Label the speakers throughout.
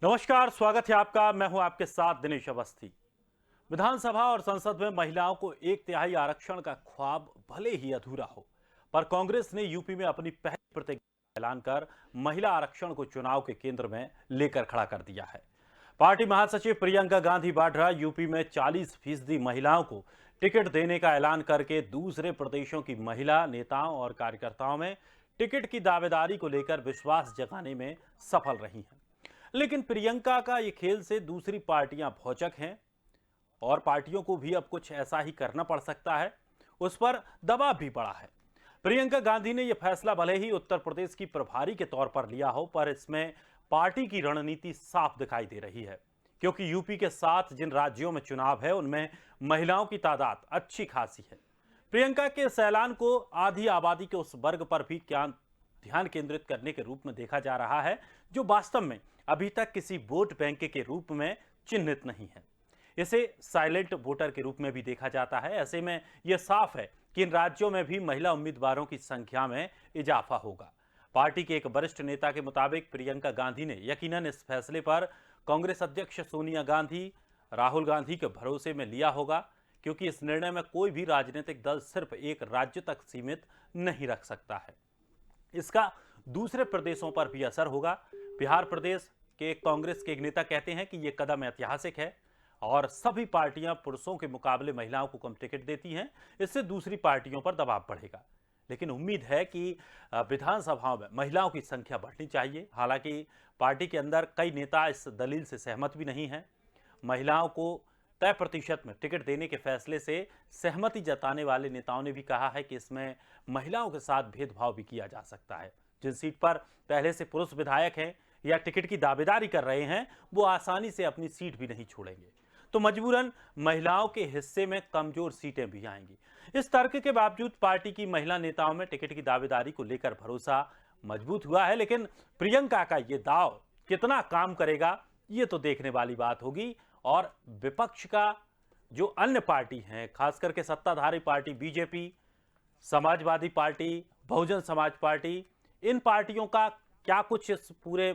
Speaker 1: नमस्कार, स्वागत है आपका। मैं हूं आपके साथ दिनेश अवस्थी। विधानसभा और संसद में महिलाओं को 1/3 आरक्षण का ख्वाब भले ही अधूरा हो, पर कांग्रेस ने यूपी में अपनी पहली प्रतिज्ञा ऐलान कर महिला आरक्षण को चुनाव के केंद्र में लेकर खड़ा कर दिया है। पार्टी महासचिव प्रियंका गांधी वाड्रा यूपी में 40% महिलाओं को टिकट देने का ऐलान करके दूसरे प्रदेशों की महिला नेताओं और कार्यकर्ताओं में टिकट की दावेदारी को लेकर विश्वास जगाने में सफल रही हैं। लेकिन प्रियंका का ये खेल से दूसरी पार्टियां भौचक हैं और पार्टियों को भी अब कुछ ऐसा ही करना पड़ सकता है। उस पर दबाव भी बढ़ा है। प्रियंका गांधी ने यह फैसला भले ही उत्तर प्रदेश की प्रभारी के तौर पर लिया हो, पर इसमें पार्टी की रणनीति साफ दिखाई दे रही है, क्योंकि यूपी के साथ जिन राज्यों में चुनाव है उनमें महिलाओं की तादाद अच्छी खासी है। प्रियंका के इस ऐलान को आधी आबादी के उस वर्ग पर भी क्या ध्यान केंद्रित करने के रूप में देखा जा रहा है, जो वास्तव में अभी तक किसी वोट बैंक के रूप में चिन्हित नहीं है। इसे साइलेंट वोटर के रूप में भी देखा जाता है। ऐसे में यह साफ है कि इन राज्यों में भी महिला उम्मीदवारों की संख्या में इजाफा होगा। पार्टी के एक वरिष्ठ नेता के मुताबिक प्रियंका गांधी ने यकीनन इस फैसले पर कांग्रेस अध्यक्ष सोनिया गांधी, राहुल गांधी के भरोसे में लिया होगा, क्योंकि इस निर्णय में कोई भी राजनीतिक दल सिर्फ एक राज्य तक सीमित नहीं रख सकता है। इसका दूसरे प्रदेशों पर भी असर होगा। बिहार प्रदेश के कांग्रेस के एक नेता कहते हैं कि यह कदम ऐतिहासिक है और सभी पार्टियां पुरुषों के मुकाबले महिलाओं को कम टिकट देती हैं, इससे दूसरी पार्टियों पर दबाव बढ़ेगा। लेकिन उम्मीद है कि विधानसभाओं में महिलाओं की संख्या बढ़नी चाहिए। हालांकि पार्टी के अंदर कई नेता इस दलील से सहमत भी नहीं हैं। महिलाओं को तय प्रतिशत में टिकट देने के फैसले से सहमति जताने वाले नेताओं ने भी कहा है कि इसमें महिलाओं के साथ भेदभाव भी किया जा सकता है। जिन सीट पर पहले से पुरुष विधायक हैं या टिकट की दावेदारी कर रहे हैं, वो आसानी से अपनी सीट भी नहीं छोड़ेंगे, तो मजबूरन महिलाओं के हिस्से में कमजोर सीटें भी आएंगी। इस तर्क के बावजूद पार्टी की महिला नेताओं में टिकट की दावेदारी को लेकर भरोसा मजबूत हुआ है। लेकिन प्रियंका का ये दाव कितना काम करेगा, ये तो देखने वाली बात होगी। और विपक्ष का जो अन्य पार्टी हैं, खास करके सत्ताधारी party BJP, Samajwadi party, Bahujan Samaj party, इन पार्टियों का क्या कुछ इस पूरे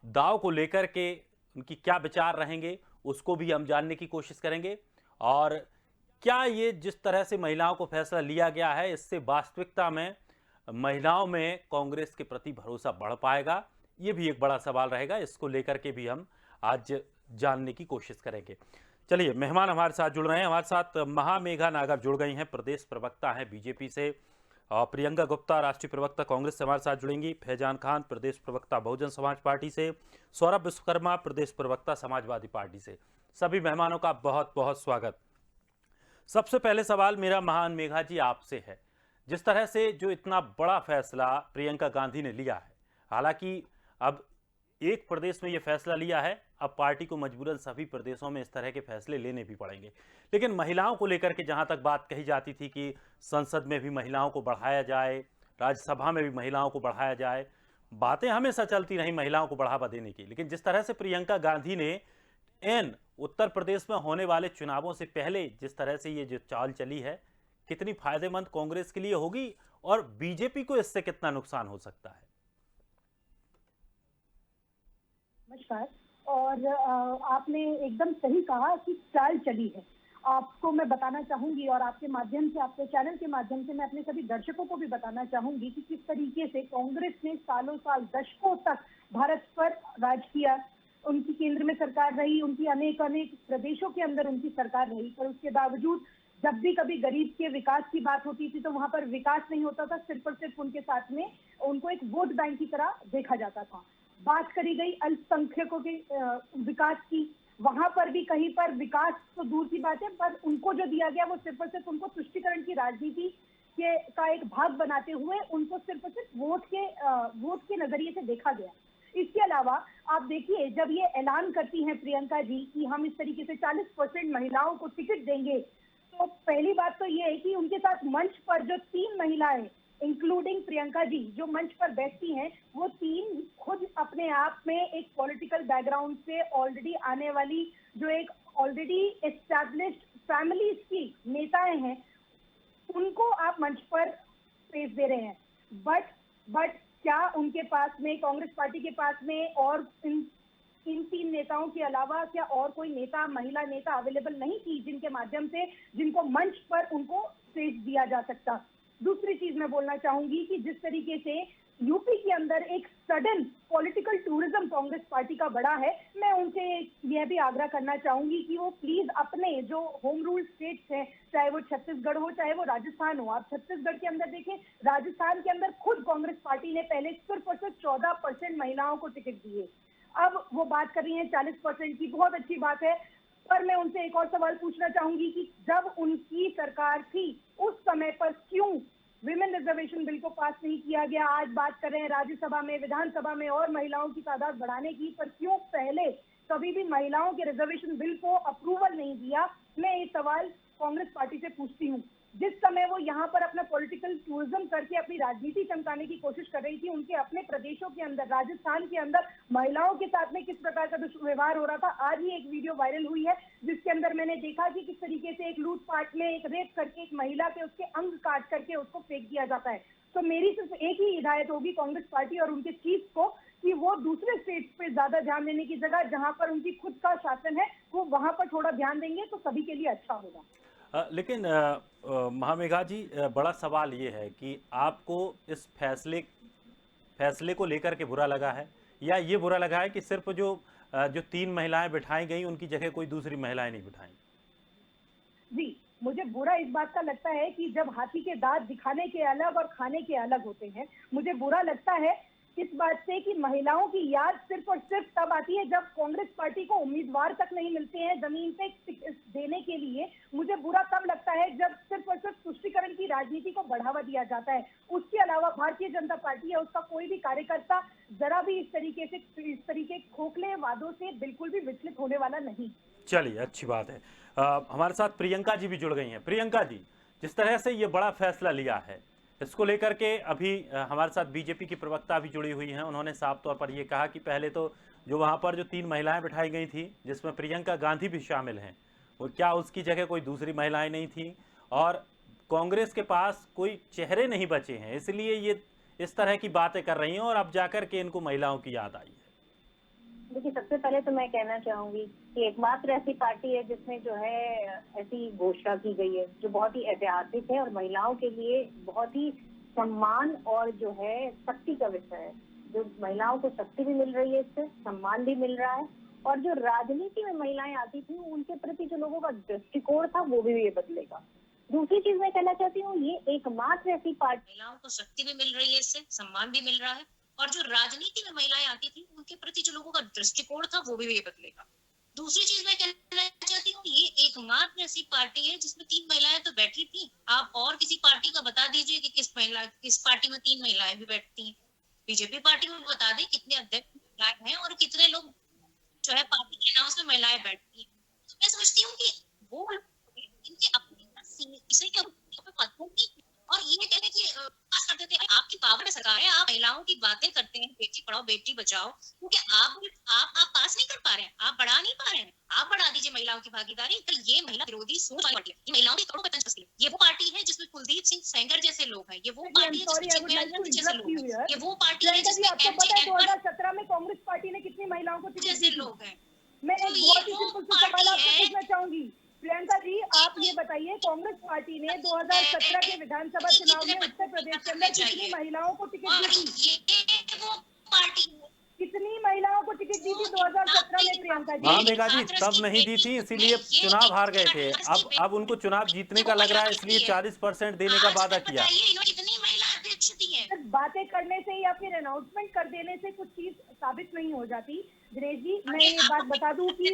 Speaker 1: दाव को लेकर के उनकी क्या विचार रहेंगे, उसको भी हम जानने की कोशिश करेंगे। और क्या ये जिस तरह से महिलाओं को फैसला लिया गया है, इससे वास्तविकता में महिलाओं में कांग्रेस के प्रति भरोसा बढ़ पाएगा, ये भी एक बड़ा सवाल रहेगा। इसको लेकर के भी हम आज जानने की कोशिश करेंगे। चलिए, मेहमान हमारे साथ जुड़ रहे हैं। हमारे साथ महामेघा नागर जुड़ गई हैं, प्रदेश प्रवक्ता हैं बीजेपी से। और प्रियंका गुप्ता, राष्ट्रीय प्रवक्ता कांग्रेस से हमारे साथ जुड़ेंगी। फैजान खान, प्रदेश प्रवक्ता बहुजन समाज पार्टी से। सौरभ विश्वकर्मा, प्रदेश प्रवक्ता समाजवादी पार्टी से। सभी मेहमानों का बहुत बहुत स्वागत। सबसे पहले सवाल मेरा महामेघा जी आपसे है। जिस तरह से जो इतना बड़ा फैसला प्रियंका गांधी ने लिया है, हालांकि अब एक प्रदेश में यह फैसला लिया है, अब पार्टी को मजबूरन सभी प्रदेशों में इस तरह के फैसले लेने भी पड़ेंगे। लेकिन महिलाओं को लेकर के जहां तक बात कही जाती थी कि संसद में भी महिलाओं को बढ़ाया जाए, राज्यसभा में भी महिलाओं को बढ़ाया जाए, बातें हमेशा चलती रही महिलाओं को बढ़ावा देने की। लेकिन जिस तरह से प्रियंका गांधी ने एन उत्तर प्रदेश में होने वाले चुनावों से पहले जिस तरह से ये जो चाल चली है, कितनी फायदेमंद कांग्रेस के लिए होगी और बीजेपी को इससे कितना नुकसान हो सकता है?
Speaker 2: नमस्कार। और आपने एकदम सही कहा कि चाल चली है। आपको मैं बताना चाहूंगी और आपके माध्यम से, आपके चैनल के माध्यम से मैं अपने सभी दर्शकों को भी बताना चाहूंगी कि किस तरीके से कांग्रेस ने सालों साल, दशकों तक भारत पर राज किया। उनकी केंद्र में सरकार रही, उनकी अनेक अनेक प्रदेशों के अंदर उनकी सरकार रही, पर उसके बावजूद जब भी कभी गरीब के विकास की बात होती थी तो वहां पर विकास नहीं होता था। सिर्फ और सिर्फ उनके साथ में उनको एक वोट बैंक की तरह देखा जाता था। बात करी गई अल्पसंख्यकों के विकास की, वहां पर भी कहीं पर विकास तो दूर की बात है, पर उनको जो दिया गया वो सिर्फ और सिर्फ उनको तुष्टीकरण की राजनीति के का एक भाग बनाते हुए उनको सिर्फ और सिर्फ वोट के नजरिए से देखा गया। इसके अलावा आप देखिए, जब ये ऐलान करती हैं प्रियंका जी कि हम इस तरीके से 40% महिलाओं को टिकट देंगे, तो पहली बात तो ये है कि उनके साथ मंच पर जो 3 महिलाएं, इंक्लूडिंग प्रियंका जी, जो मंच पर बैठती हैं, वो 3 खुद अपने आप में एक पॉलिटिकल बैकग्राउंड से ऑलरेडी आने वाली, जो एक ऑलरेडी एस्टैब्लिश्ड फैमिलीज की नेताएं हैं, उनको आप मंच पर स्पेस दे रहे हैं। बट क्या उनके पास में, कांग्रेस पार्टी के पास में और इन 3 नेताओं के अलावा क्या और कोई नेता, महिला नेता अवेलेबल नहीं थी जिनके माध्यम से, जिनको मंच पर उनको स्टेज दिया जा सकता। दूसरी चीज मैं बोलना चाहूंगी कि जिस तरीके से यूपी के अंदर एक sudden political tourism Congress party का बड़ा है, मैं उनसे यह भी आग्रह करना चाहूंगी कि वो प्लीज अपने जो होम रूल स्टेट्स हैं, चाहे वो छत्तीसगढ़ हो चाहे वो राजस्थान हो, आप छत्तीसगढ़ के अंदर देखें, राजस्थान के अंदर खुद कांग्रेस पार्टी ने पहले सिर्फ और सिर्फ 14% महिलाओं को टिकट दिए। अब वो बात कर रही है 40% की, बहुत अच्छी बात है, पर मैं उनसे एक और सवाल पूछना चाहूंगी कि जब उनकी सरकार थी उस समय पर क्यों विमेन रिजर्वेशन बिल को पास नहीं किया गया? आज बात कर रहे हैं राज्यसभा में, विधानसभा में और महिलाओं की तादाद बढ़ाने की, पर क्यों पहले कभी भी महिलाओं के रिजर्वेशन बिल को अप्रूवल नहीं दिया? मैं ये सवाल कांग्रेस पार्टी से पूछती हूँ। जिस समय वो यहाँ पर अपना पॉलिटिकल टूरिज्म करके अपनी राजनीति चमकाने की कोशिश कर रही थी, उनके अपने प्रदेशों के अंदर, राजस्थान के अंदर महिलाओं के साथ में किस प्रकार का दुष्व्यवहार हो रहा था। आज ही एक वीडियो वायरल हुई है जिसके अंदर मैंने देखा कि किस तरीके से एक लूटपाट में एक रेप करके एक महिला के उसके अंग काट करके उसको फेंक दिया जाता है। तो मेरी सिर्फ एक ही हिदायत होगी कांग्रेस पार्टी और उनके चीफ को कि वो दूसरे स्टेट्स पे ज्यादा ध्यान देने की जगह जहां पर उनकी खुद का शासन है वो वहां पर थोड़ा ध्यान देंगे तो सभी के लिए अच्छा होगा।
Speaker 1: लेकिन महामेघा जी, बड़ा सवाल ये है कि आपको इस फैसले को लेकर के बुरा लगा है, या ये बुरा लगा है कि सिर्फ जो 3 महिलाएं बिठाई गई उनकी जगह कोई दूसरी महिलाएं नहीं बिठाई?
Speaker 2: जी, मुझे बुरा इस बात का लगता है कि जब हाथी के दांत दिखाने के अलग और खाने के अलग होते हैं, मुझे बुरा लगता है इस बात से कि महिलाओं की याद सिर्फ और सिर्फ तब आती है जब कांग्रेस पार्टी को उम्मीदवार तक नहीं मिलते हैं जमीन पे देने के लिए। मुझे बुरा तब लगता है जब सिर्फ और सिर्फ तुष्टीकरण की राजनीति को बढ़ावा दिया जाता है। उसके अलावा भारतीय जनता पार्टी है, उसका कोई भी कार्यकर्ता जरा भी इस तरीके खोखले वादों से बिल्कुल भी विचलित होने वाला नहीं।
Speaker 1: चलिए, अच्छी बात है। हमारे साथ प्रियंका जी भी जुड़ गई हैं। प्रियंका जी, जिस तरह से ये बड़ा फैसला लिया है, इसको लेकर के अभी हमारे साथ बीजेपी की प्रवक्ता भी जुड़ी हुई हैं। उन्होंने साफ तौर पर ये कहा कि पहले तो जो वहाँ पर जो 3 महिलाएं बिठाई गई थी, जिसमें प्रियंका गांधी भी शामिल हैं, वो क्या उसकी जगह कोई दूसरी महिलाएं नहीं थी, और कांग्रेस के पास कोई चेहरे नहीं बचे हैं, इसलिए ये इस तरह की बातें कर रही हैं और अब जाकर के इनको महिलाओं की याद आई है।
Speaker 3: देखिए, सबसे पहले तो मैं कहना चाहूंगी कि एकमात्र ऐसी पार्टी है जिसमें जो है ऐसी घोषणा की गई है जो बहुत ही ऐतिहासिक है और महिलाओं के लिए बहुत ही सम्मान और जो है शक्ति का विषय है। जो महिलाओं को शक्ति भी मिल रही है, इससे सम्मान भी मिल रहा है, और जो राजनीति में महिलाएं आती थी उनके प्रति जो लोगों का दृष्टिकोण था वो भी ये बदलेगा। दूसरी चीज मैं कहना चाहती हूँ, ये एकमात्र ऐसी पार्टी,
Speaker 4: महिलाओं को शक्ति भी मिल रही है, इससे सम्मान भी मिल रहा है, और जो राजनीति में महिलाएं आती थी उनके प्रति जो लोगों का दृष्टिकोण था वो भी ये बदलेगा। दूसरी चीज मैं कहना चाहती हूँ, ये एकमात्र ऐसी पार्टी है जिसमें 3 महिलाएं तो बैठी थी। आप और किसी पार्टी का बता दीजिए कि किस पार्टी में 3 महिलाएं भी बैठती हैं। बीजेपी पार्टी में बता दें कितने अध्यक्ष महिलाएं हैं और कितने लोग जो है पार्टी के नाम से महिलाएं बैठती हैं। तो मैं समझती हूँ कि वो इनके अपने इसे क्या पदों की, और ये कहते हैं कि पास करते थे, आपकी पावर में सरकार है, आप महिलाओं की बातें करते हैं बेटी पढ़ाओ बेटी बचाओ, क्योंकि आप पास नहीं कर पा रहे हैं, आप बढ़ा नहीं पा रहे हैं, आप बढ़ा दीजिए महिलाओं की भागीदारी। तो ये महिला विरोधी सोच वाली पार्टी है, ये महिलाओं के करोड़ों का तंत्र है। ये वो पार्टी है जिसमें कुलदीप सिंह सेंगर जैसे लोग हैं, ये वो पार्टी है जिसमें चिन्मयानंद जैसे लोग हैं, ये वो पार्टी है जिसमें
Speaker 2: आपको पता है 2017 में कांग्रेस पार्टी ने कितनी महिलाओं को
Speaker 4: जैसे लोग हैं।
Speaker 2: मैं एक बहुत ही सिंपल सा सवाल आपसे पूछना चाहूंगी प्रियंका जी, आप ये बताइए कांग्रेस पार्टी ने 2017 के विधानसभा चुनाव में उत्तर प्रदेश के अंदर कितनी महिलाओं को टिकट दी थी? कितनी महिलाओं को टिकट दी थी 2017 में प्रियंका जी?
Speaker 1: महामेघा जी, तब नहीं दी थी, इसीलिए चुनाव हार गए थे। अब उनको चुनाव जीतने का लग रहा है, इसलिए 40% देने का वादा किया।
Speaker 2: बातें करने से या फिर अनाउंसमेंट कर देने से कुछ चीज साबित नहीं हो जाती। दिनेश जी, मैं ये बात बता दूं कि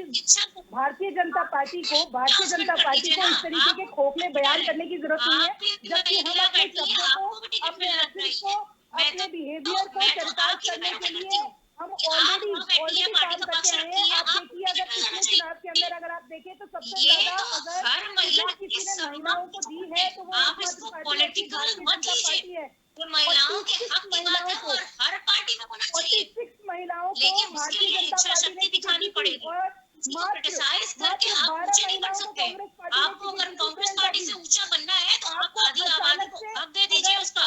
Speaker 2: भारतीय जनता पार्टी को इस तरीके के खोखले बयान करने की जरूरत नहीं है, जबकि हम अपने शब्दों को, अपने एक्शन को, अपने बिहेवियर को चरितार्थ करने के लिए हम ऑलरेडी काम करते हैं। आप देखिए, अगर पिछले चुनाव के अंदर अगर आप देखें तो सबसे ज्यादा अगर किसी ने महिलाओं को दी है तो वो भारतीय जनता पार्टी है।
Speaker 4: महिलाओं के हक की बात है और हर पार्टी में होना चाहिए,
Speaker 2: 46 महिलाओं को
Speaker 4: लेकिन उसके
Speaker 2: भारतीय
Speaker 4: लिए
Speaker 2: जनता
Speaker 4: इच्छा
Speaker 2: पार्टी
Speaker 4: शक्ति
Speaker 2: ने
Speaker 4: दिखानी पड़ेगी। क्रिटिसाइज करके आप ऊंचे नहीं बढ़ सकते। आपको अगर कांग्रेस पार्टी से ऊंचा बनना है तो आप आधी आबादी को हक दे दीजिए उसका।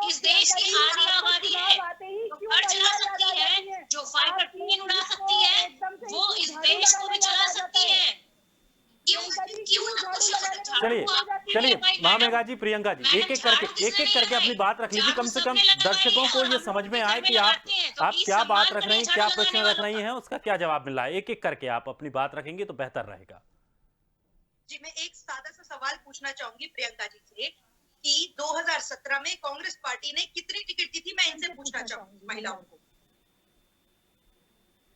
Speaker 4: इस देश की आधी आबादी है जो घर चला सकती है, जो फाइटर प्लेन उड़ा सकती है,
Speaker 1: चलिए चलिए महामेगा जी, प्रियंका जी, एक एक करके अपनी बात रख लीजिए, कम से कम दर्शकों को ये समझ में आए कि आप क्या बात रख रही हैं, क्या प्रश्न रख रही हैं, उसका क्या जवाब मिल रहा है। एक एक करके आप अपनी बात रखेंगे तो बेहतर रहेगा।
Speaker 5: जी, मैं एक सादा सा सवाल पूछना चाहूंगी प्रियंका जी से कि 2017 में कांग्रेस पार्टी ने कितनी टिकट दी थी, मैं इनसे पूछना चाहूंगी महिलाओं को।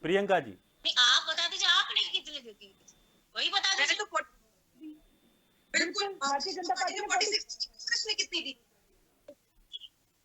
Speaker 1: प्रियंका जी
Speaker 4: आप बता दीजिए, आपने कितनी दी थी, वही बता
Speaker 5: मैंने
Speaker 4: दीजिए।
Speaker 5: तो बिल्कुल
Speaker 2: भारतीय जनता पार्टी ने
Speaker 5: 46 कांग्रेस ने कितनी दी?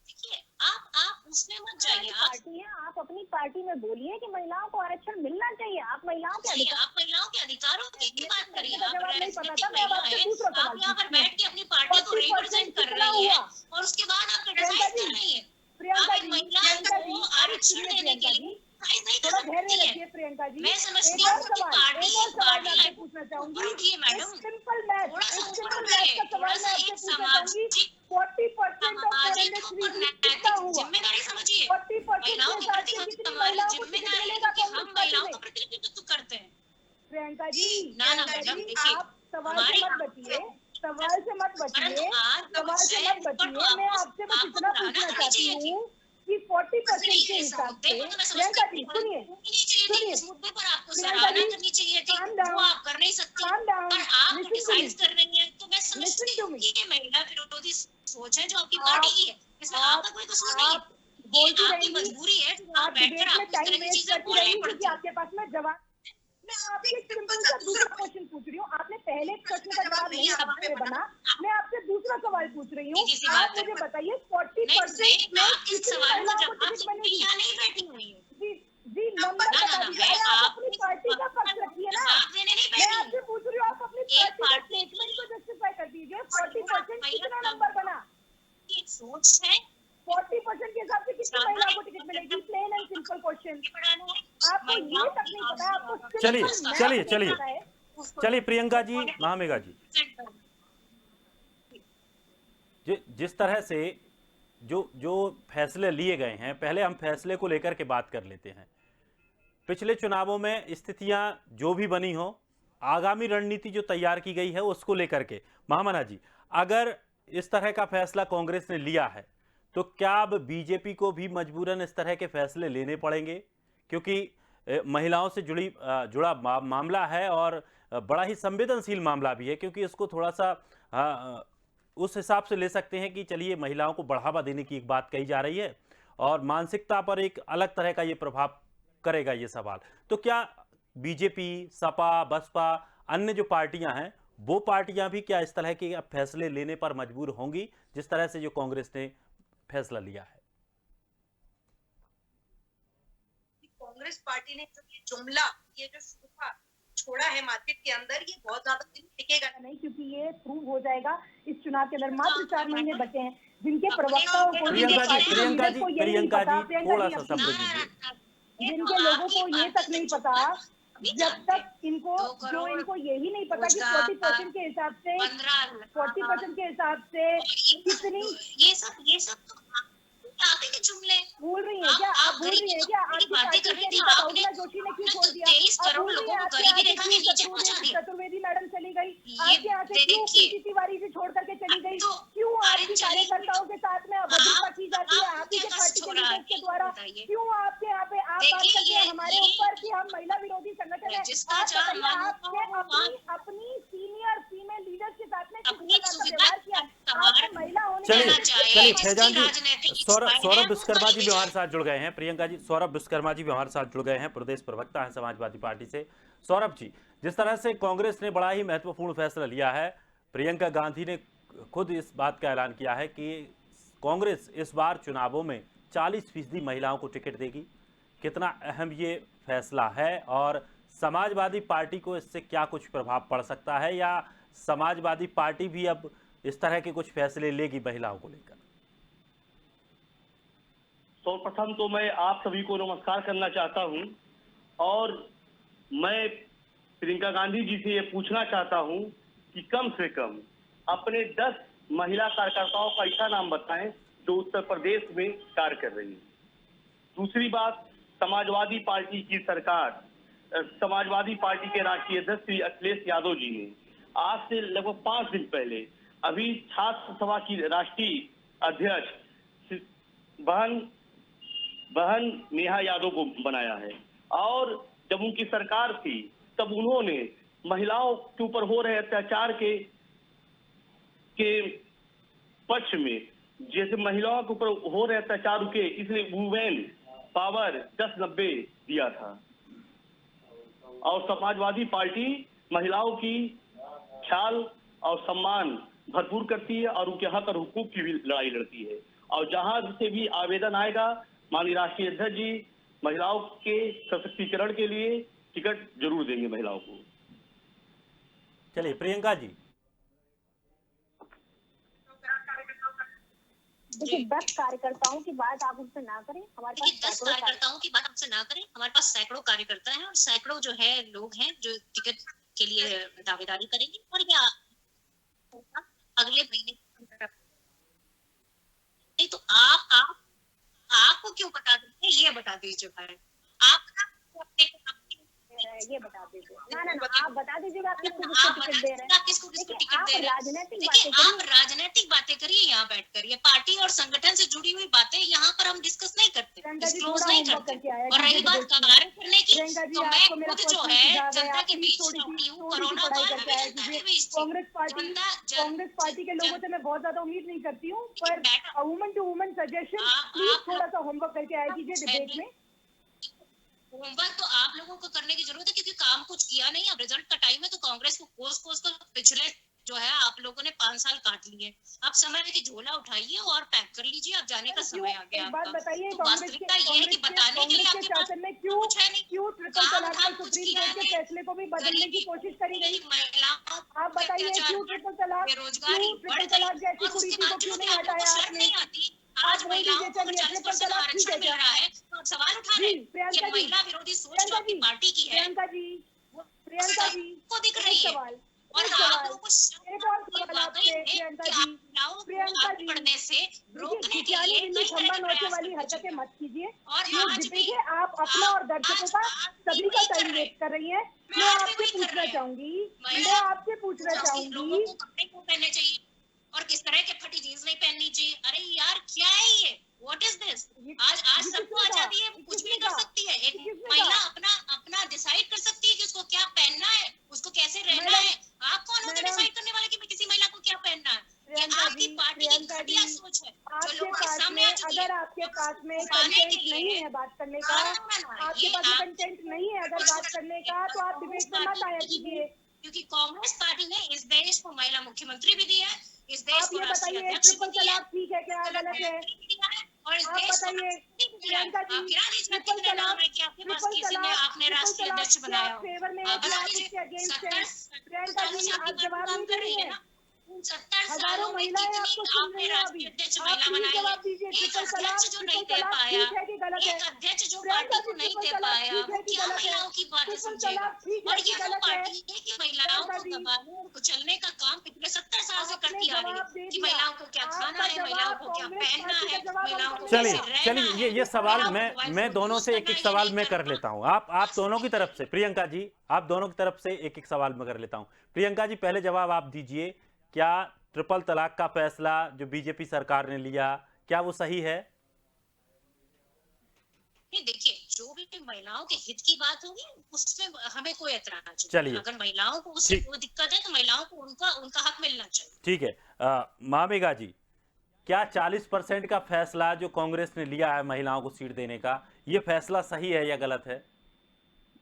Speaker 4: देखिए, आप उसमें मत जाइए। आप
Speaker 3: पार्टी है, आप अपनी पार्टी में बोलिए कि महिलाओं को आरक्षण मिलना चाहिए। आप महिलाओं के अधिकार,
Speaker 4: आप महिलाओं के अधिकारों की बात करिए।
Speaker 2: मेरा
Speaker 4: आप
Speaker 2: जवाब नहीं पता था, मैं
Speaker 4: महिला
Speaker 2: आपसे
Speaker 4: हैं,
Speaker 2: दूसरा सवाल
Speaker 4: आप यहाँ पर
Speaker 2: पूछती हूँ।
Speaker 4: बैठ के अपनी पार्टी को
Speaker 2: 40%
Speaker 4: रिप्रेजेंट कर
Speaker 2: कितना
Speaker 4: रही है
Speaker 2: हुआ?
Speaker 4: और उसके बाद आप
Speaker 2: प्रियंका
Speaker 4: क्रिटिसाइज
Speaker 2: जी,
Speaker 4: कर रही है।
Speaker 2: प्रियंका
Speaker 4: आप
Speaker 2: जी,
Speaker 4: एक महिला
Speaker 2: प्रियंका
Speaker 4: को
Speaker 2: जी,
Speaker 4: आरक्षण देने के लिए क्रिटिसाइज नहीं कर
Speaker 2: थोड़ा धैर्य
Speaker 4: सकती
Speaker 2: रखिए
Speaker 4: है।
Speaker 2: प्रियंका जी।
Speaker 4: मैं समझती
Speaker 2: एक और
Speaker 4: हूँ कि
Speaker 2: सवाल मैं आपसे पूछना चाहूंगी।
Speaker 4: रुकिए मैडम,
Speaker 2: सिंपल मैथ,
Speaker 4: थोड़ा सा ऊपर
Speaker 2: सिंपल
Speaker 4: उठाइए,
Speaker 2: मैथ का
Speaker 4: थोड़ा
Speaker 2: सवाल
Speaker 4: सा
Speaker 2: मैं आपसे
Speaker 4: एक
Speaker 2: पूछना चाहूंगी।
Speaker 4: सामाजिक
Speaker 2: 40% ऑफ
Speaker 4: सामाजिक
Speaker 2: फॉरेन
Speaker 4: और
Speaker 2: एक्सचेंज कितना
Speaker 4: नैतिक
Speaker 2: हुआ?
Speaker 4: जिम्मेदारी समझिए।
Speaker 2: 40% के
Speaker 4: महिलाओं के
Speaker 2: हिसाब
Speaker 4: प्रति
Speaker 2: से कितनी
Speaker 4: हमारी
Speaker 2: महिलाओं को टिकट
Speaker 4: जिम्मेदारी है,
Speaker 2: मिलेगा
Speaker 4: क्योंकि हम
Speaker 2: कांग्रेस पार्टी
Speaker 4: महिलाओं
Speaker 2: में?
Speaker 4: का प्रतिनिधित्व करते हैं।
Speaker 2: प्रियंका जी,
Speaker 4: ना ना
Speaker 2: प्रियंका
Speaker 4: मैडम,
Speaker 2: जी,
Speaker 4: देखिए,
Speaker 2: आप सवाल से
Speaker 4: हमारी
Speaker 2: मत बचिए, सवाल से मत
Speaker 4: परंतु
Speaker 2: बचिए,
Speaker 4: आज
Speaker 2: सवाल से मत बचिए। मैं आपसे बस
Speaker 4: आपको
Speaker 2: इतना
Speaker 4: सराहना
Speaker 2: पूछना
Speaker 4: करनी
Speaker 2: चाहती
Speaker 4: चाहिए थी।
Speaker 2: हूँ कि 40%
Speaker 4: सुनिए,
Speaker 2: के
Speaker 4: इस
Speaker 2: हिसाब
Speaker 4: मुद्दे
Speaker 2: से
Speaker 4: को तो मैं
Speaker 2: प्रियंका
Speaker 4: समझती
Speaker 2: जी
Speaker 4: हूँ,
Speaker 2: सुनिए,
Speaker 4: सुनिए, इस मुद्दे पर आपको
Speaker 2: प्रियंका
Speaker 4: सराहना
Speaker 2: जी,
Speaker 4: करनी चाहिए थी,
Speaker 2: calm
Speaker 4: वो
Speaker 2: down,
Speaker 4: आप कर नहीं सकती।
Speaker 2: calm down,
Speaker 4: पर आप
Speaker 2: listen to
Speaker 4: क्रिटिसाइज
Speaker 2: me,
Speaker 4: कर रही हैं, तो मैं समझती
Speaker 2: listen to
Speaker 4: हूँ
Speaker 2: me.
Speaker 4: कि ये महिला विरोधी सोच है जो आपकी
Speaker 2: आप-
Speaker 4: पार्टी की है, इसमें आपका कोई कसूर नहीं है।
Speaker 2: आप बोलती
Speaker 4: ये आपकी
Speaker 2: रहेंगी,
Speaker 4: मजबूरी है, जो
Speaker 2: आप
Speaker 4: आप बैठकर
Speaker 2: डिबेट में
Speaker 4: आपको इस तरह
Speaker 2: टाइम
Speaker 4: की
Speaker 2: वेस्ट
Speaker 4: चीजें
Speaker 2: करती
Speaker 4: बोलनी
Speaker 2: रहेंगी क्योंकि
Speaker 4: पड़ती
Speaker 2: आपके पास में जवाब। मैं आपसे
Speaker 5: एक
Speaker 2: सिंपल
Speaker 5: simple
Speaker 2: सा
Speaker 5: सा
Speaker 2: दूसरा
Speaker 5: दूसरा
Speaker 2: क्वेश्चन पूछ रही हूँ। आपने पहले प्रश्न
Speaker 5: का
Speaker 2: का
Speaker 5: जवाब
Speaker 2: जवाब
Speaker 5: नहीं
Speaker 2: नहीं
Speaker 5: आप
Speaker 2: आपसे
Speaker 5: पे
Speaker 2: बना। मैं आपसे दूसरा सवाल पूछ रही हूँ।
Speaker 4: सीधी सी
Speaker 2: आप
Speaker 4: बात है।
Speaker 2: मुझे बताइए
Speaker 4: नहीं,
Speaker 2: 40% में
Speaker 4: आप इस
Speaker 2: कितनी
Speaker 4: सवाल को
Speaker 2: महिलाओं को
Speaker 4: जवाब
Speaker 2: टिकट
Speaker 4: सकती
Speaker 2: बनेगी?
Speaker 4: या नहीं बैठी हुई है।
Speaker 2: जी जी, नंबर
Speaker 4: ना, ना,
Speaker 2: बता
Speaker 4: ना,
Speaker 2: दीजिए।
Speaker 4: मैं
Speaker 2: अरे आप
Speaker 4: आपको
Speaker 2: अपनी पार्टी का पक्ष रखिए ना।
Speaker 4: जवाब देने नहीं
Speaker 2: मैं
Speaker 4: बैठी हूँ।
Speaker 2: आपसे पूछ रही हूँ, आप अपनी
Speaker 4: एक
Speaker 2: पार्टी का
Speaker 4: पार्टी
Speaker 2: स्टेटमेंट को जस्टिफाई कर दीजिए। 40%
Speaker 4: महिला
Speaker 2: कितना नंबर बना?
Speaker 4: की एक सोच है
Speaker 2: 40% के हिसाब से कितनी महिलाओं को टिकट मिलेगी? Plain and simple question. आपको ये तक नहीं पता, आपको
Speaker 1: चलिए,
Speaker 2: सिंपल मैथ
Speaker 1: चलिए,
Speaker 2: नहीं
Speaker 1: चलिए।
Speaker 2: पता है।
Speaker 1: चलिए प्रियंका जी, महामेगा जी, जिस तरह से जो फैसले लिए गए हैं, पहले हम फैसले को लेकर के बात कर लेते हैं। पिछले चुनावों में स्थितियां जो भी बनी हो, आगामी रणनीति जो तैयार की गई है उसको लेकर के, महामना जी, अगर इस तरह का फैसला कांग्रेस ने लिया है तो क्या अब बीजेपी को भी मजबूरन इस तरह के फैसले लेने पड़ेंगे? क्योंकि महिलाओं से जुड़ा मामला है और बड़ा ही संवेदनशील मामला भी है, क्योंकि इसको थोड़ा सा उस हिसाब से ले सकते हैं कि चलिए महिलाओं को बढ़ावा देने की एक बात कही जा रही है और मानसिकता पर एक अलग तरह का ये प्रभाव करेगा ये सवाल। तो क्या बीजेपी, सपा, बसपा, अन्य जो पार्टियां हैं वो पार्टियां भी क्या इस तरह के अब फैसले लेने पर मजबूर होंगी जिस तरह से जो कांग्रेस ने फैसला लिया है?
Speaker 5: कांग्रेस पार्टी ने जो ये जुमला, ये जो शोभा छोड़ा है मार्केट के अंदर, ये बहुत ज्यादा दिन टिकेगा
Speaker 2: नहीं, क्योंकि ये प्रूव हो जाएगा इस चुनाव के अंदर। मात्र 4 महीने बचे हैं, जिनके प्रवक्ताओं को
Speaker 1: प्रियंका जी,
Speaker 2: पार्टी
Speaker 1: प्रियंका
Speaker 2: लीडर
Speaker 1: जी,
Speaker 2: को ये नहीं
Speaker 1: प्रियंका
Speaker 2: पता,
Speaker 1: जी,
Speaker 2: प्रियंका
Speaker 1: थोड़ा
Speaker 2: जी,
Speaker 1: सा
Speaker 2: अपनी-
Speaker 1: शब्द दीजिए।
Speaker 2: जिनके लोगों को ये तक नहीं पता, जब तक इनको जो इनको यही नहीं पता कि 40% के हिसाब से 40% के हिसाब से कितनी
Speaker 4: ये सब तो आप ही के जुमले।
Speaker 2: भूल रही है क्या? आप भूल रही है क्या? आपकी पार्टी के नेता उर्मिला जोशी ने क्यों छोड़ दिया?
Speaker 4: 23
Speaker 2: आप
Speaker 4: करोड़
Speaker 2: भूल रही
Speaker 4: लोगों
Speaker 2: हैं
Speaker 4: को
Speaker 2: आपके
Speaker 4: गरीबी
Speaker 2: यहाँ से
Speaker 4: रेखा के
Speaker 2: क्यों
Speaker 4: नीचे पहुंचा दिया।
Speaker 2: चतुर्वेदी मैडम चली गई?
Speaker 4: ये
Speaker 2: आपके यहाँ से क्यों
Speaker 4: देखिए,
Speaker 2: प्रीति तिवारी से छोड़ करके चली गई?
Speaker 4: तो
Speaker 2: क्यों
Speaker 4: अरे
Speaker 2: आपकी
Speaker 4: चली
Speaker 2: कार्यकर्ताओं के साथ में अभद्रता की जाती है?
Speaker 4: आप
Speaker 2: आप ही के
Speaker 4: क्या
Speaker 2: पार्टी के
Speaker 4: छोड़ा
Speaker 2: लीडर्स के
Speaker 4: है?
Speaker 2: द्वारा
Speaker 4: बताइए।
Speaker 2: क्यों आपके यहाँ पे आप बात
Speaker 4: देखिए,
Speaker 2: करते हैं हमारे
Speaker 4: ये-
Speaker 2: ऊपर कि हम महिला विरोधी संगठन है?
Speaker 4: जिसका
Speaker 2: आप
Speaker 4: जहाँ
Speaker 2: बताइए,
Speaker 4: मन
Speaker 2: आपने
Speaker 4: हो,
Speaker 2: अपनी सीनियर फीमेल लीडर्स के साथ में किस
Speaker 4: अपनी
Speaker 2: प्रकार का
Speaker 4: सुविधा
Speaker 2: व्यवहार किया?
Speaker 4: सवार
Speaker 2: आपने महिला होने के
Speaker 1: चलिए
Speaker 2: नाते
Speaker 4: चाहिए।
Speaker 1: चलिए
Speaker 4: जिसकी
Speaker 1: फैजान जी,
Speaker 4: राजनीतिक
Speaker 1: सौरभ
Speaker 4: इच्छाएं हैं, वो
Speaker 1: विश्वकर्मा जी भी
Speaker 4: कहीं
Speaker 1: हमारे साथ जुड़ गए हैं। प्रियंका जी, सौरभ विश्वकर्मा जी भी हमारे साथ जुड़ गए हैं, प्रदेश प्रवक्ता हैं समाजवादी पार्टी से। सौरभ जी, जिस तरह से कांग्रेस ने बड़ा ही महत्वपूर्ण फैसला लिया है, प्रियंका गांधी ने खुद इस बात का ऐलान किया है कि कांग्रेस इस बार चुनावों में 40% महिलाओं को टिकट देगी। कितना अहम ये फैसला है और समाजवादी पार्टी को इससे क्या कुछ प्रभाव पड़ सकता है, या समाजवादी पार्टी भी अब इस तरह के कुछ फैसले लेगी महिलाओं को लेकर?
Speaker 6: सर्वप्रथम तो मैं आप सभी को नमस्कार करना चाहता हूं और मैं प्रियंका गांधी जी से ये पूछना चाहता हूं कि कम से कम अपने 10 महिला कार्यकर्ताओं का ऐसा नाम बताएं जो उत्तर प्रदेश में कार्य कर रही है। दूसरी बात, समाजवादी पार्टी की सरकार, समाजवादी पार्टी के राष्ट्रीय अध्यक्ष श्री अखिलेश यादव जी ने आज से लगभग 5 दिन पहले अभी छात्र सभा की राष्ट्रीय अध्यक्ष बहन नेहा यादव को बनाया है। और जब उनकी सरकार थी तब उन्होंने महिलाओं के ऊपर हो रहे अत्याचार के पक्ष में, जैसे महिलाओं के ऊपर हो रहे अत्याचार के, इसलिए वुमेन पावर 1090 दिया था। और समाजवादी पार्टी महिलाओं की ख्याल और सम्मान भरपूर करती है और उनके हक और हुकूक की भी लड़ाई लड़ती है। और जहां से भी आवेदन आएगा, माननीय राष्ट्रीय अध्यक्ष जी महिलाओं के सशक्तिकरण के लिए टिकट जरूर देंगे महिलाओं को।
Speaker 1: चलिए प्रियंका जी।
Speaker 3: देखिए 10 कार्यकर्ताओं की बात आप उनसे ना करें, हमारे पास
Speaker 4: 10
Speaker 3: सैकड़ों
Speaker 4: कार्यकर्ताओं की बात हमसे ना करें। हमारे पास सैकड़ों कार्यकर्ता हैं और सैकड़ों जो है लोग हैं जो टिकट के लिए दावेदारी करेंगे। और क्या अगले महीने नहीं तो आपको क्यों बता दीजिए, ये बता दीजिए भाई। आप
Speaker 3: ये बता दीजिए। ना आप बता दीजिएगा आप किसको
Speaker 4: आप
Speaker 3: टिकट दे रहे हैं।
Speaker 4: आप किसको टिकट दे रहे हैं।
Speaker 3: राजनीतिक
Speaker 4: देखिए
Speaker 3: बातें
Speaker 4: आप राजनीतिक बातें करिए यहाँ बैठ कर। ये पार्टी और संगठन से जुड़ी हुई बातें यहाँ पर हम डिस्कस नहीं करते, डिस्क्लोज नहीं करते। और रही बात कार्य करने की, तो मैं खुद जो है जनता के बीच रहती हूँ। कोरोना
Speaker 2: कांग्रेस पार्टी के लोगों से मैं बहुत ज्यादा उम्मीद नहीं करती हूँ, पर woman to woman suggestion please थोड़ा सा होमवर्क करके आया कीजिए डिबेट में।
Speaker 4: होमवर्क तो आप लोगों को करने की जरूरत है क्योंकि काम कुछ किया नहीं। अब रिजल्ट का टाइम है तो कांग्रेस को कोस कर पिछले जो है आप लोगों ने 5 साल काट लिए। अब समय की झोला उठाइए और पैक कर लीजिए। अब जाने का समय आ गया आपका।
Speaker 2: बताइए
Speaker 4: तो वास्तविकता ये है कि बताने के लिए आपके पास
Speaker 2: में क्यों
Speaker 4: कुछ है नहीं।
Speaker 2: क्यों ट्रिपल तलाक पर सुप्रीम कोर्ट के फैसले को भी बदलने की कोशिश करी गई।
Speaker 4: महिलाओं
Speaker 2: आप बताइए क्यों ट्रिपल तलाक,
Speaker 4: बेरोजगारी
Speaker 2: ट्रिपल तलाक जैसी कुरीति को क्यों नहीं हटाया आपने।
Speaker 4: आज महिलाओं को 40% आरक्षण मिल रहा है तो सवाल उठा रहे हैं कि महिला विरोधी सोच जो आपकी पार्टी की है
Speaker 2: प्रियंका जी
Speaker 4: को दिख रही है। और आप लोगों को पढ़ने से रोकने के लिए
Speaker 2: वाली हरकतें मत कीजिए।
Speaker 4: और आज भी
Speaker 2: आप अपना और दर्शकों का सभी का टाइम वेस्ट कर रही है। मैं आपसे पूछना चाहूंगी
Speaker 4: लोगों को कपड़े क्यों पहनने चाहिए और किस तरह के फटी जींस नहीं पहननी चाहिए। अरे यार क्या है ये, व्हाट इज दिस। आज सबको आजादी है, कुछ भी कर सकती है। एक महिला अपना डिसाइड कर सकती है कि उसको क्या पहनना है, उसको कैसे रहना है। आप कौन होते डिसाइड करने वाले कि किसी महिला को क्या पहनना है। ये आपकी पार्टी की घटिया सोच है जो लोगों के सामने आ चुकी है।
Speaker 2: अगर आपके पास में कंटेंट नहीं है बात करने का, आपके पास कंटेंट नहीं है अगर बात करने का, तो आप डिबेट में मत आया कीजिए।
Speaker 4: क्योंकि कांग्रेस पार्टी ने इस देश को महिला मुख्यमंत्री भी दिया है, इस देश
Speaker 2: आप
Speaker 4: को
Speaker 2: ये
Speaker 4: राष्ट्रीय
Speaker 2: बताइए
Speaker 4: अध्यक्ष भी
Speaker 2: ट्रिपल
Speaker 4: दिया है,
Speaker 2: तलाक ठीक है क्या गलत है।
Speaker 4: और इस
Speaker 2: आप
Speaker 4: देश को
Speaker 2: बताइए प्रियंका जी,
Speaker 4: ट्रिपल तलाक आपने राष्ट्रीय अध्यक्ष बनाया हो।
Speaker 2: फेवर में
Speaker 4: आप बता
Speaker 2: इसके अगेंस्ट है।
Speaker 4: 70
Speaker 2: प्रियंका जी आप जवाब नहीं दे रही है।
Speaker 4: 70
Speaker 2: हजारों
Speaker 4: सालों में
Speaker 2: महिलाएं
Speaker 4: कितनी
Speaker 2: आपको सुन
Speaker 4: आपने
Speaker 2: रही हैं
Speaker 4: राष्ट्रीय
Speaker 2: अभी।
Speaker 4: अध्यक्ष
Speaker 2: आप
Speaker 4: महिला
Speaker 2: प्लीज
Speaker 4: बनाई
Speaker 2: जवाब दीजिए।
Speaker 4: है। एक
Speaker 2: ट्रिपल तलाक
Speaker 4: अध्यक्ष जो नहीं दे पाया,
Speaker 2: ठीक है कि गलत है।
Speaker 4: एक अध्यक्ष जो
Speaker 2: प्रियंका
Speaker 4: पार्टी को
Speaker 2: जी,
Speaker 4: नहीं
Speaker 2: ट्रिपल
Speaker 4: दे
Speaker 2: तलाक
Speaker 4: पाया,
Speaker 2: ठीक है
Speaker 4: वो
Speaker 2: कि
Speaker 4: क्या
Speaker 2: गलत है।
Speaker 4: महिलाओं की बातें
Speaker 2: ट्रिपल
Speaker 4: समझेगा।
Speaker 2: तलाक ठीक है
Speaker 4: और
Speaker 2: कि
Speaker 4: ये वो
Speaker 2: गलत है।
Speaker 4: पार्टी है कि महिलाओं को दबाने और कुचलने का काम पिछले 70 साल से करती आ रही है कि महिलाओं को क्या खाना है, महिलाओं को क्या पहनना है, महिलाओं को कैसे रहना
Speaker 1: चलिए
Speaker 4: है।
Speaker 1: ये सवाल
Speaker 4: महिलाओं को
Speaker 1: मैं दोनों से एक
Speaker 4: यूज
Speaker 1: सवाल
Speaker 4: करना
Speaker 1: मैं
Speaker 4: है,
Speaker 1: कर
Speaker 4: ये
Speaker 1: लेता हूं। आप दोनों की तरफ से, प्रियंका जी आप दोनों की तरफ से एक सवाल मैं कर लेता हूं। प्रियंका जी पहले जवाब आप दीजिए, क्या ट्रिपल तलाक का फैसला जो बीजेपी सरकार ने लिया क्या वो सही है।
Speaker 4: नहीं देखिए, जो भी महिलाओं के हित की बात होगी उसमें हमें कोई एतराज नहीं।
Speaker 1: चलिए
Speaker 4: अगर महिलाओं को उससे कोई दिक्कत है तो महिलाओं को उनका हक मिलना चाहिए।
Speaker 1: ठीक है। मामेगा जी, क्या 40% का फैसला जो कांग्रेस ने लिया है महिलाओं को सीट देने का, ये फैसला सही है या गलत है।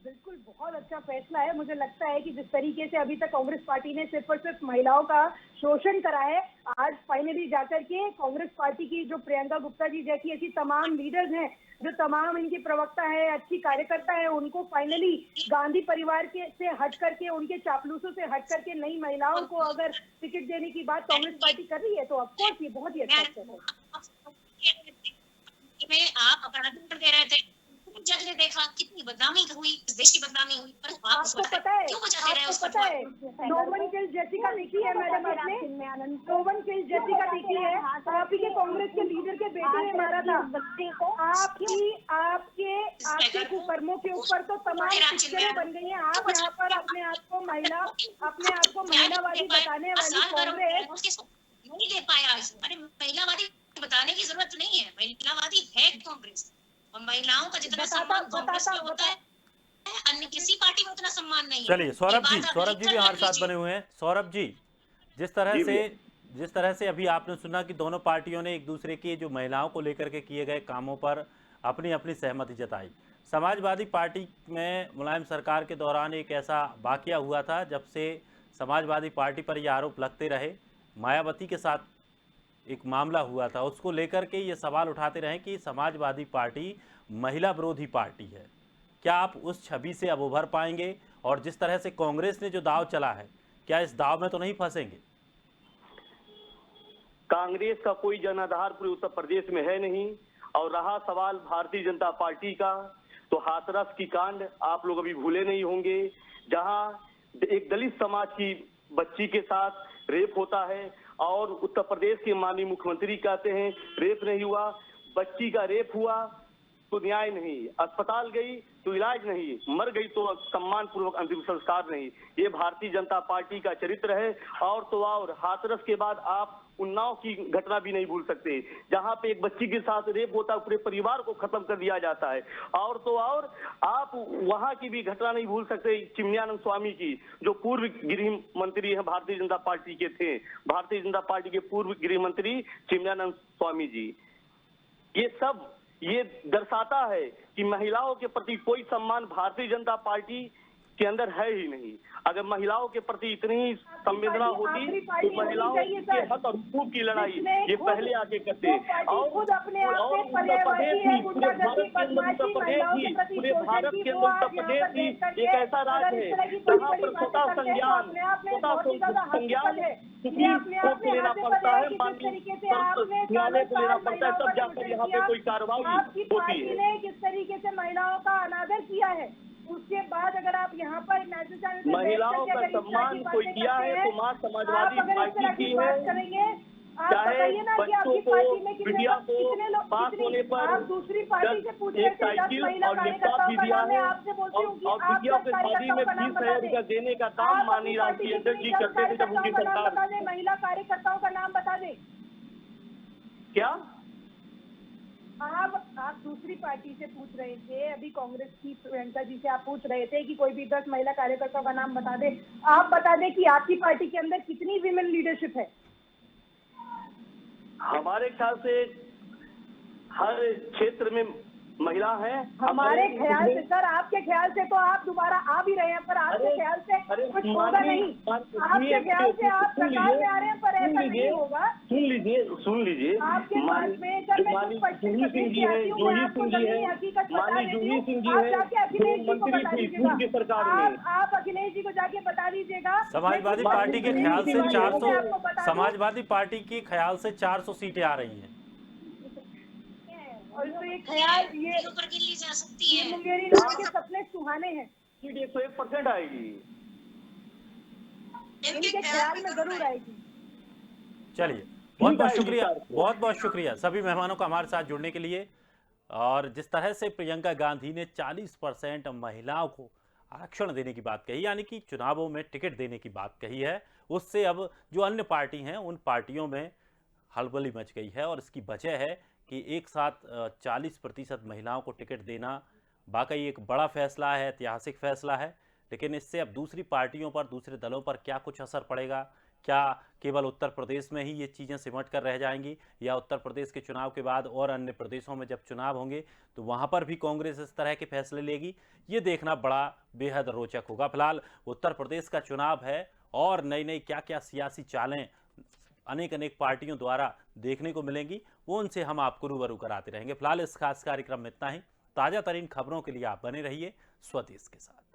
Speaker 2: बिल्कुल बहुत अच्छा फैसला है। मुझे लगता है कि जिस तरीके से अभी तक कांग्रेस पार्टी ने सिर्फ और सिर्फ महिलाओं का शोषण करा है, आज फाइनली जाकर के कांग्रेस पार्टी की जो प्रियंका गुप्ता जी जैसी ऐसी तमाम लीडर्स हैं, जो तमाम इनकी प्रवक्ता है, अच्छी कार्यकर्ता है, उनको फाइनली गांधी परिवार के से हट करके, उनके चापलूसों से हट करके नई महिलाओं को अगर टिकट देने की बात कांग्रेस पार्टी कर रही है तो ऑफकोर्स ये बहुत ही अच्छा है।
Speaker 4: आप अपराध दे रहे थे, जज ने देखा कितनी बदनामी हुई, इस देश की बदनामी हुई, पर आप उस
Speaker 2: आपको
Speaker 4: पर
Speaker 2: पता है,
Speaker 4: क्यों बचाते रहे उस
Speaker 2: आपको पता है,
Speaker 4: पर?
Speaker 2: नो वन किल जैसिका देखी है मैडम आपने? नो वन किल जैसिका देखी है? आप ही के कांग्रेस के लीडर के बेटे ने मारा था। आपके कुकर्मों के ऊपर तो तमाम पिक्चरें बन गई हैं। आप यहाँ पर अपने आप को महिलावादी बताने वाली कांग्रेस
Speaker 4: नहीं दे पाया। अरे महिलावादी बताने की जरूरत नहीं है, महिलावादी है कांग्रेस, और महिलाओं का जितना सम्मान कांग्रेस में होता है अन्य किसी पार्टी में उतना सम्मान नहीं है।
Speaker 1: चलिए सौरभ
Speaker 4: ये
Speaker 1: जी,
Speaker 4: बात आप
Speaker 1: सौरभ जी भी
Speaker 4: लिख कर
Speaker 1: हमारे
Speaker 4: रख
Speaker 1: साथ
Speaker 4: लीजिए।
Speaker 1: बने हुए हैं। सौरभ जी, जिस तरह से अभी आपने सुना कि दोनों पार्टियों ने एक दूसरे की जो महिलाओं को लेकर के किए गए कामों पर अपनी अपनी सहमति जताई। समाजवादी पार्टी में मुलायम सरकार के दौरान एक ऐसा वाकया हुआ था जब से समाजवादी पार्टी पर ये आरोप लगते रहे, मायावती के साथ एक मामला हुआ था, उसको लेकर के ये सवाल उठाते रहे कि समाजवादी पार्टी महिला विरोधी पार्टी है। क्या आप उस छवि से अब उभर पाएंगे? और जिस तरह से कांग्रेस ने जो दाव चला है, क्या इस दाव में तो नहीं फंसेंगे?
Speaker 6: कांग्रेस का कोई जनाधार पूरे उत्तर प्रदेश में है नहीं। और रहा सवाल भारतीय जनता पार्टी का, तो हाथरस की कांड आप लोग अभी भूले नहीं होंगे, जहां एक दलित समाज की बच्ची के साथ रेप होता है और उत्तर प्रदेश के माननीय मुख्यमंत्री कहते हैं रेप नहीं हुआ। बच्ची का रेप हुआ तो न्याय नहीं, अस्पताल गई तो इलाज नहीं, मर गई तो सम्मान पूर्वक अंतिम संस्कार नहीं। ये भारतीय जनता पार्टी का चरित्र है। और तो और हाथरस के बाद आप उन्नाव की घटना भी नहीं भूल सकते, जहां पे एक बच्ची के साथ रेप होता है, पूरे परिवार को खत्म कर दिया जाता है। और तो और आप वहां की भी घटना नहीं भूल सकते, चिमनियानंद स्वामी की, जो पूर्व गृह मंत्री है भारतीय जनता पार्टी के थे, भारतीय जनता पार्टी के पूर्व गृह मंत्री चिमनियानंद स्वामी जी। ये दर्शाता है कि महिलाओं के प्रति कोई सम्मान भारतीय जनता पार्टी के अंदर है ही नहीं। अगर महिलाओं के प्रति इतनी संवेदना होती तो महिलाओं के हक और हुकूक की लड़ाई ये पहले आके करते। और उत्तर प्रदेश ही, पूरे भारत के अंदर उत्तर प्रदेश ही एक ऐसा राज्य है जहाँ पर स्वतः संज्ञान सुप्रीम कोर्ट को लेना पड़ता है, न्यायालय को लेना पड़ता है, तब जाकर यहाँ पे कोई कार्रवाई होती है।
Speaker 2: किस तरीके से महिलाओं का अनादर किया है, उसके बाद अगर आप यहाँ पर
Speaker 6: महिलाओं का सम्मान कोई किया है तो मां समाजवादी पार्टी की है। चाहे बच्चों को, बिटिया को पास होने पर
Speaker 2: दूसरी पार्टी से पूछ
Speaker 6: एक साइकिल और लैपटॉप भी दिया है। और बिटिया के शादी में 20,000 रुपया देने का काम माननीय राष्ट्रीय अध्यक्ष जी करते थे जब उनकी सरकार।
Speaker 2: महिला कार्यकर्ताओं का नाम बता दें।
Speaker 6: क्या
Speaker 2: आप दूसरी पार्टी से पूछ रहे थे, अभी कांग्रेस की प्रियंका जी से आप पूछ रहे थे कि कोई भी 10 महिला कार्यकर्ताओं का नाम बता दे। आप बता दें कि आपकी पार्टी के अंदर कितनी विमेन लीडरशिप है?
Speaker 6: हमारे ख्याल से हर क्षेत्र में महिला है।
Speaker 2: हमारे ख्याल से सर, आपके ख्याल से तो आप दोबारा आ भी रहे हैं, पर आपके ख्याल से कुछ होगा नहीं। आपके ख्याल से आप सरकार में आ रहे हैं, पर ऐसा नहीं होगा।
Speaker 6: सुन लीजिए
Speaker 2: आपके पास में जूही सिंह जी है, माननीय जूही सिंह जी है, मंत्री थी पूर्व की सरकार में। आप अखिलेश जी को जाके बता दीजिएगा।
Speaker 1: समाजवादी पार्टी के ख्याल से 400, समाजवादी पार्टी की ख्याल से 400 सीटें आ रही हैं।
Speaker 2: और तो ये ख्याल ये
Speaker 4: ऊपर गिन ली जा सकती है।
Speaker 2: मुंगेरी लोगों के सपने सुहाने हैं।
Speaker 6: सीट 101% आएगी,
Speaker 2: इनके ख्याल में जरूर आएगी।
Speaker 1: चलिए, बहुत बहुत शुक्रिया, बहुत बहुत शुक्रिया सभी मेहमानों का हमारे साथ जुड़ने के लिए। और जिस तरह से प्रियंका गांधी ने 40% महिलाओं को आरक्षण देने की बात कही, यानी कि चुनावों में टिकट देने की बात कही है, उससे अब जो अन्य पार्टी हैं उन पार्टियों में हलबली मच गई है। और इसकी वजह है कि एक साथ 40% महिलाओं को टिकट देना वाकई एक बड़ा फैसला है, ऐतिहासिक फैसला है। लेकिन इससे अब दूसरी पार्टियों पर, दूसरे दलों पर क्या कुछ असर पड़ेगा? क्या केवल उत्तर प्रदेश में ही ये चीज़ें सिमट कर रह जाएंगी, या उत्तर प्रदेश के चुनाव के बाद और अन्य प्रदेशों में जब चुनाव होंगे तो वहाँ पर भी कांग्रेस इस तरह के फैसले लेगी? ये देखना बड़ा बेहद रोचक होगा। फिलहाल उत्तर प्रदेश का चुनाव है और नई नई क्या क्या सियासी चालें अनेक अनेक पार्टियों द्वारा देखने को मिलेंगी, वो उनसे हम आपको रूबरू कराते रहेंगे। फिलहाल इस खास कार्यक्रम में इतना ही। ताज़ा तरीन खबरों के लिए आप बने रहिए स्वदेश के साथ।